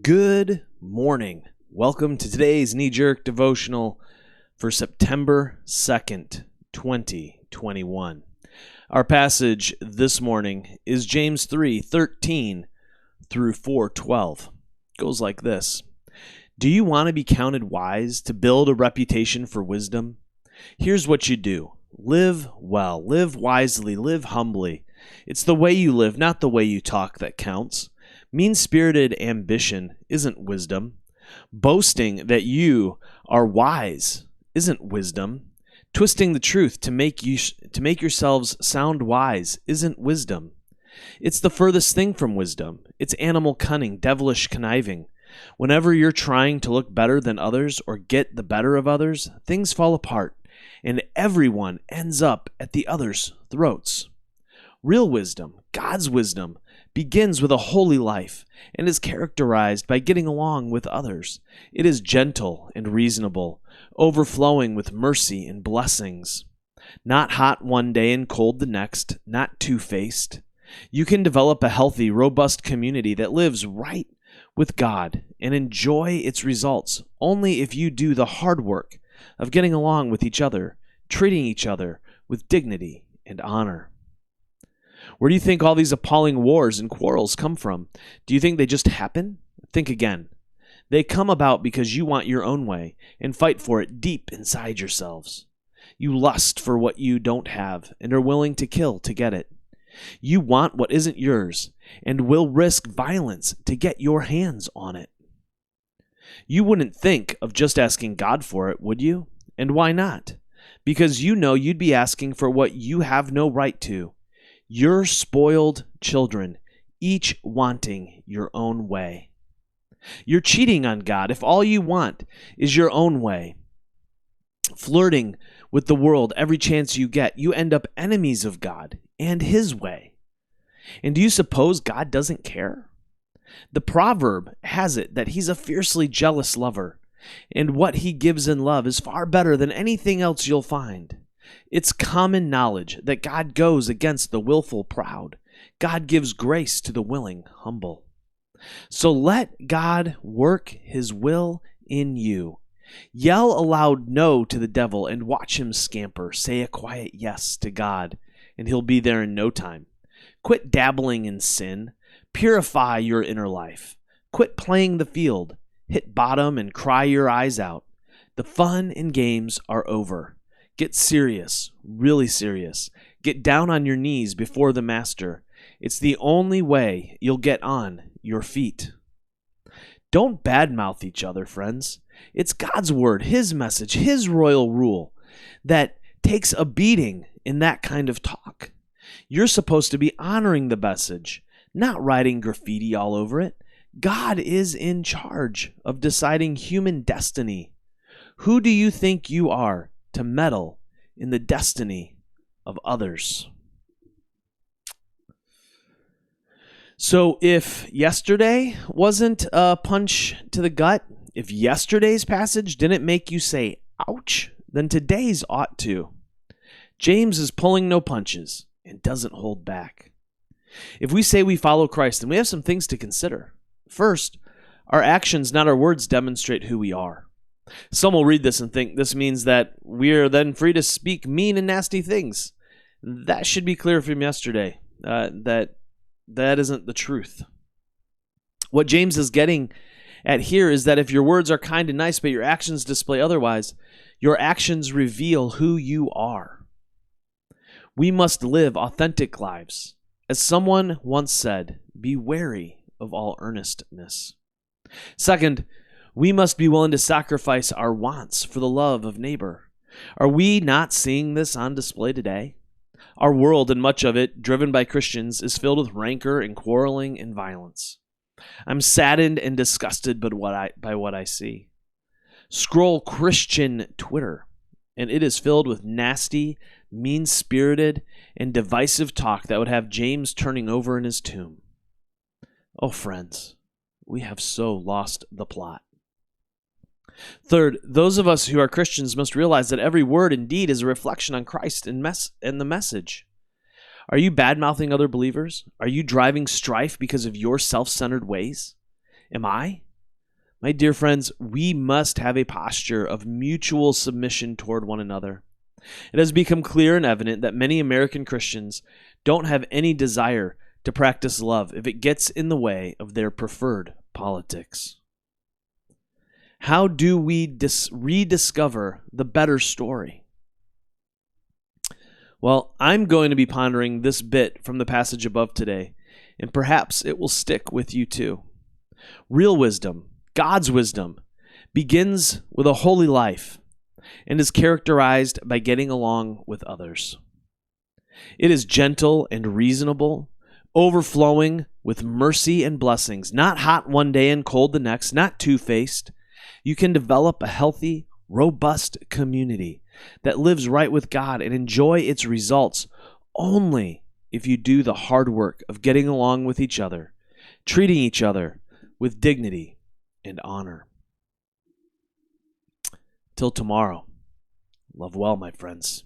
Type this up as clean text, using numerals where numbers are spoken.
Good morning. Welcome to today's knee-jerk devotional for September 2nd, 2021. Our passage this morning is James 3:13 through 4:12. Goes like this. Do you want to be counted wise, to build a reputation for wisdom? Here's what you do. Live well, live wisely, live humbly. It's the way you live, not the way you talk, that counts. Mean-spirited ambition isn't wisdom. Boasting that you are wise isn't wisdom. Twisting the truth to make yourselves sound wise isn't wisdom. It's the furthest thing from wisdom. It's animal cunning, devilish conniving. Whenever you're trying to look better than others or get the better of others, things fall apart, and everyone ends up at the other's throats. Real wisdom, God's wisdom, begins with a holy life and is characterized by getting along with others. It is gentle and reasonable, overflowing with mercy and blessings. Not hot one day and cold the next, not two-faced. You can develop a healthy, robust community that lives right with God and enjoy its results only if you do the hard work of getting along with each other, treating each other with dignity and honor. Where do you think all these appalling wars and quarrels come from? Do you think they just happen? Think again. They come about because you want your own way and fight for it deep inside yourselves. You lust for what you don't have and are willing to kill to get it. You want what isn't yours and will risk violence to get your hands on it. You wouldn't think of just asking God for it, would you? And why not? Because you know you'd be asking for what you have no right to. You're spoiled children, each wanting your own way. You're cheating on God if all you want is your own way. Flirting with the world every chance you get, you end up enemies of God and His way. And do you suppose God doesn't care? The proverb has it that He's a fiercely jealous lover, and what He gives in love is far better than anything else you'll find. It's common knowledge that God goes against the willful proud. God gives grace to the willing humble. So let God work His will in you. Yell a loud no to the devil and watch him scamper. Say a quiet yes to God, and He'll be there in no time. Quit dabbling in sin. Purify your inner life. Quit playing the field. Hit bottom and cry your eyes out. The fun and games are over. Get serious, really serious. Get down on your knees before the Master. It's the only way you'll get on your feet. Don't badmouth each other, friends. It's God's word, His message, His royal rule that takes a beating in that kind of talk. You're supposed to be honoring the message, not writing graffiti all over it. God is in charge of deciding human destiny. Who do you think you are to meddle in the destiny of others? So if yesterday wasn't a punch to the gut, if yesterday's passage didn't make you say, ouch, then today's ought to. James is pulling no punches and doesn't hold back. If we say we follow Christ, then we have some things to consider. First, our actions, not our words, demonstrate who we are. Some will read this and think this means that we are then free to speak mean and nasty things. That should be clear from yesterday. That isn't the truth. What James is getting at here is that if your words are kind and nice, but your actions display otherwise, your actions reveal who you are. We must live authentic lives. As someone once said, be wary of all earnestness. Second, we must be willing to sacrifice our wants for the love of neighbor. Are we not seeing this on display today? Our world, and much of it driven by Christians, is filled with rancor and quarreling and violence. I'm saddened and disgusted by what I see. Scroll Christian Twitter, and it is filled with nasty, mean-spirited, and divisive talk that would have James turning over in his tomb. Oh, friends, we have so lost the plot. Third, those of us who are Christians must realize that every word and deed is a reflection on Christ and the message. Are you bad-mouthing other believers? Are you driving strife because of your self-centered ways? Am I? My dear friends, we must have a posture of mutual submission toward one another. It has become clear and evident that many American Christians don't have any desire to practice love if it gets in the way of their preferred politics. How do we rediscover the better story? Well, I'm going to be pondering this bit from the passage above today, and perhaps it will stick with you too. Real wisdom, God's wisdom, begins with a holy life and is characterized by getting along with others. It is gentle and reasonable, overflowing with mercy and blessings, not hot one day and cold the next, not two-faced. You can develop a healthy, robust community that lives right with God and enjoy its results only if you do the hard work of getting along with each other, treating each other with dignity and honor. Till tomorrow, love well, my friends.